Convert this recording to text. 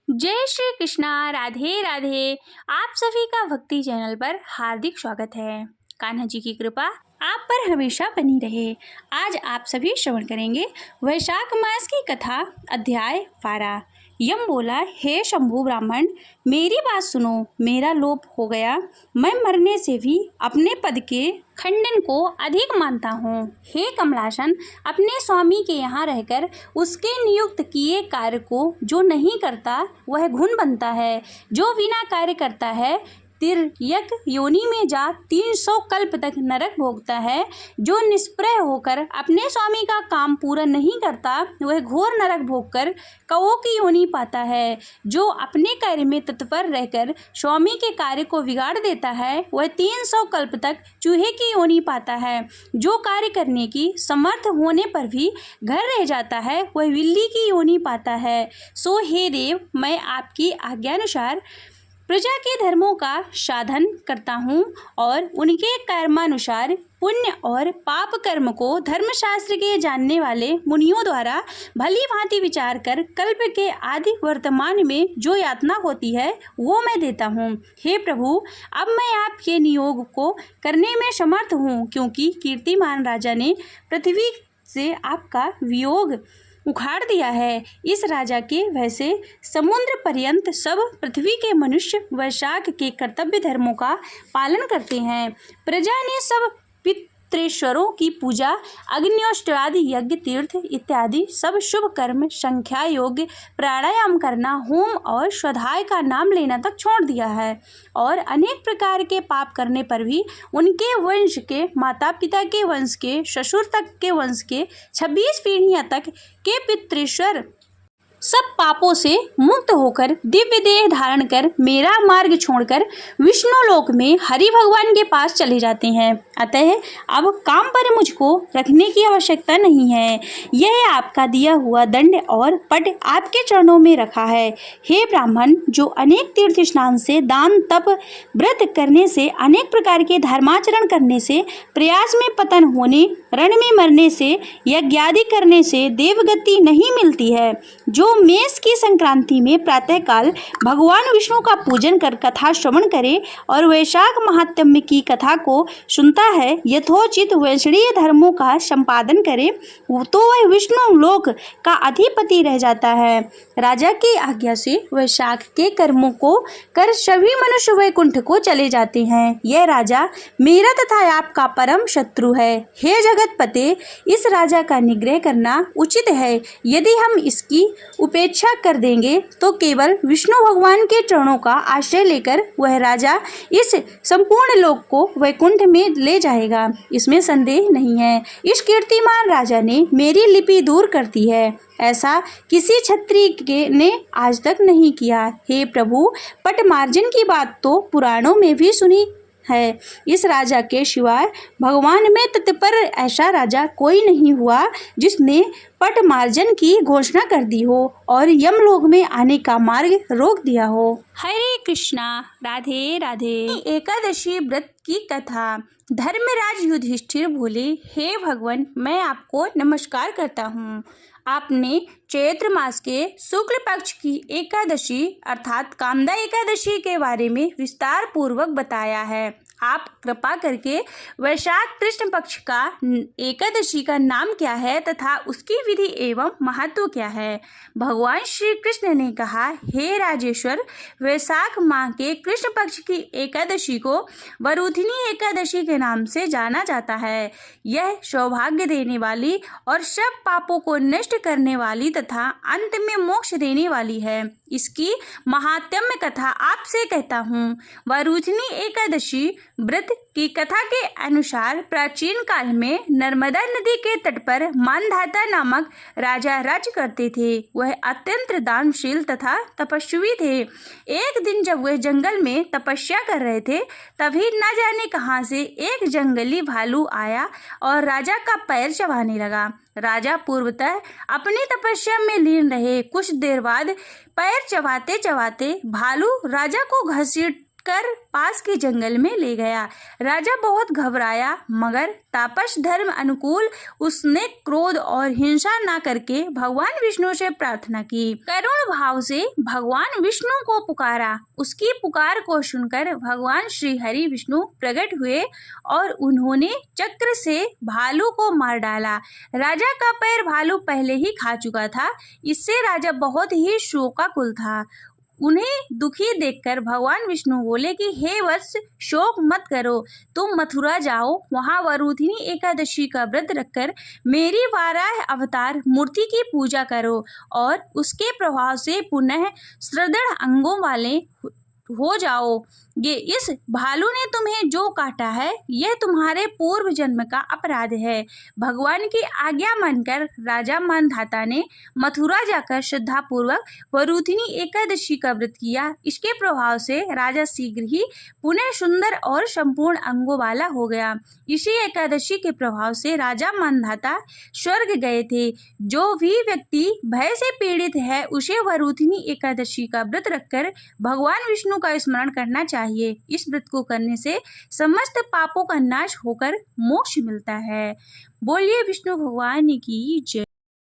जय श्री कृष्णा, राधे राधे। आप सभी का भक्ति चैनल पर हार्दिक स्वागत है। कान्हा जी की कृपा आप पर हमेशा बनी रहे। आज आप सभी श्रवण करेंगे वैशाख मास की कथा, अध्याय 12। यम बोला, हे शंभु ब्राह्मण, मेरी बात सुनो। मेरा लोप हो गया। मैं मरने से भी अपने पद के खंडन को अधिक मानता हूँ। हे कमलासन, अपने स्वामी के यहाँ रहकर उसके नियुक्त किए कार्य को जो नहीं करता वह घुन बनता है। जो बिना कार्य करता है तिर्यक योनि में जा 300 कल्प तक नरक भोगता है। जो निष्प्रय होकर अपने स्वामी का काम पूरा नहीं करता वह घोर नरक भोगकर कौओं की योनि पाता है। जो अपने कार्य में तत्पर रहकर स्वामी के कार्य को बिगाड़ देता है वह 300 कल्प तक चूहे की योनि पाता है। जो कार्य करने की समर्थ होने पर भी घर रह जाता है वह बिल्ली की योनि पाता है। सो हे देव, मैं आपकी आज्ञानुसार प्रजा के धर्मों का साधन करता हूँ और उनके कर्मानुसार पुण्य और पाप कर्म को धर्मशास्त्र के जानने वाले मुनियों द्वारा भली भांति विचार कर कल्प के आदि वर्तमान में जो यातना होती है वो मैं देता हूँ। हे प्रभु, अब मैं आपके नियोग को करने में समर्थ हूँ, क्योंकि कीर्तिमान राजा ने पृथ्वी से आपका वियोग उखाड़ दिया है। इस राजा के वैसे समुद्र पर्यंत सब पृथ्वी के मनुष्य वैशाख के कर्तव्य धर्मों का पालन करते हैं। प्रजा ने सब पितृश्वरों की पूजा, अग्न्योष्टादि यज्ञ, तीर्थ इत्यादि सब शुभ कर्म, संख्या योग्य प्राणायाम करना, होम और स्वाध्याय का नाम लेना तक छोड़ दिया है। और अनेक प्रकार के पाप करने पर भी उनके वंश के, माता पिता के वंश के, ससुर तक के वंश के 26 पीढ़ियां तक के पितृश्वर सब पापों से मुक्त होकर दिव्य देह धारण कर मेरा मार्ग छोड़कर विष्णु लोक में हरि भगवान के पास चले जाते हैं। अतः अब काम पर मुझको रखने की आवश्यकता नहीं है। यह आपका दिया हुआ दंड और पट आपके चरणों में रखा है। हे ब्राह्मण, जो अनेक तीर्थ स्नान से, दान तप व्रत करने से, अनेक प्रकार के धर्माचरण करने से, प्रयास में पतन होने, रण में मरने से, यज्ञादि करने से देवगति नहीं मिलती है, जो मेष की संक्रांति में प्रातःकाल भगवान विष्णु का पूजन कर कथा श्रवण करे और वैशाख महात्म्य की कथा को सुनता है, यथोचित वैष्णीय धर्मों का संपादन करे, तो वह विष्णु लोक का अधिपति रह जाता है। राजा की आज्ञा से वैशाख के कर्मों को कर सभी मनुष्य वैकुंठ को चले जाते हैं। यह राजा मेरा तथा आपका परम शत्रु है। हे जगतपते, इस राजा का निग्रह करना उचित है। यदि हम इसकी उपेक्षा कर देंगे तो केवल विष्णु भगवान के चरणों का आश्रय लेकर वह राजा इस संपूर्ण लोक को वैकुंठ में ले जाएगा, इसमें संदेह नहीं है। इस कीर्तिमान राजा ने मेरी लिपि दूर कर दी है, ऐसा किसी क्षत्रिय ने आज तक नहीं किया। हे प्रभु, पटमार्जन की बात तो पुराणों में भी सुनी है। इस राजा के सिवाय भगवान में तत्पर ऐसा राजा कोई नहीं हुआ जिसने पटमार्जन की घोषणा कर दी हो और यमलोक में आने का मार्ग रोक दिया हो। हरे कृष्णा, राधे राधे। एकादशी व्रत की कथा। धर्मराज युधिष्ठिर बोले, हे भगवान, मैं आपको नमस्कार करता हूँ। आपने चैत्र मास के शुक्ल पक्ष की एकादशी अर्थात कामदा एकादशी के बारे में विस्तार पूर्वक बताया है। आप कृपा करके वैशाख कृष्ण पक्ष का एकादशी का नाम क्या है तथा उसकी विधि एवं महत्व क्या है। भगवान श्री कृष्ण ने कहा, हे राजेश्वर, वैशाख माह के कृष्ण पक्ष की एकादशी को वरुधिनी एकादशी के नाम से जाना जाता है। यह सौभाग्य देने वाली और सब पापों को नष्ट करने वाली तथा अंत में मोक्ष देने वाली है। इसकी महात्म्य कथा आपसे कहता हूँ। वरुधिनी एकादशी व्रत की कथा के अनुसार प्राचीन काल में नर्मदा नदी के तट पर मानधाता नामक राजा राज्य करते थे। वह अत्यंत दानशील तथा तपस्वी थे। एक दिन जब वह जंगल में तपस्या कर रहे थे, तभी न जाने कहां से एक जंगली भालू आया और राजा का पैर चबाने लगा। राजा पूर्वतः अपनी तपस्या में लीन रहे। कुछ देर बाद पैर चबाते चबाते भालू राजा को घसीट कर पास के जंगल में ले गया। राजा बहुत घबराया, मगर तापस धर्म अनुकूल उसने क्रोध और हिंसा न करके भगवान विष्णु से प्रार्थना की। करुण भाव से भगवान विष्णु को पुकारा। उसकी पुकार को सुनकर भगवान श्री हरि विष्णु प्रकट हुए और उन्होंने चक्र से भालू को मार डाला। राजा का पैर भालू पहले ही खा चुका था। इससे राजा बहुत ही शोकाकुल था। उन्हें दुखी देखकर भगवान विष्णु बोले कि हे वत्स, शोक मत करो, तुम मथुरा जाओ, वहां वरुधिनी एकादशी का व्रत रखकर मेरी वाराह अवतार मूर्ति की पूजा करो और उसके प्रभाव से पुनः सुदृढ़ अंगों वाले हो जाओगे। इस भालू ने तुम्हें जो काटा है यह तुम्हारे पूर्व जन्म का अपराध है। भगवान की आज्ञा मानकर राजा मानधाता ने मथुरा जाकर श्रद्धा पूर्वक वरुधिनी एकादशी का व्रत किया। इसके प्रभाव से राजा शीघ्र ही पुनः सुंदर और संपूर्ण अंगों वाला हो गया। इसी एकादशी के प्रभाव से राजा मानधाता स्वर्ग गए थे। जो भी व्यक्ति भय से पीड़ित है उसे वरुधिनी एकादशी का व्रत रखकर भगवान विष्णु का स्मरण करना चाहिए। इस व्रत को करने से समस्त पापों का नाश होकर मोक्ष मिलता है। बोलिए विष्णु भगवान की जय।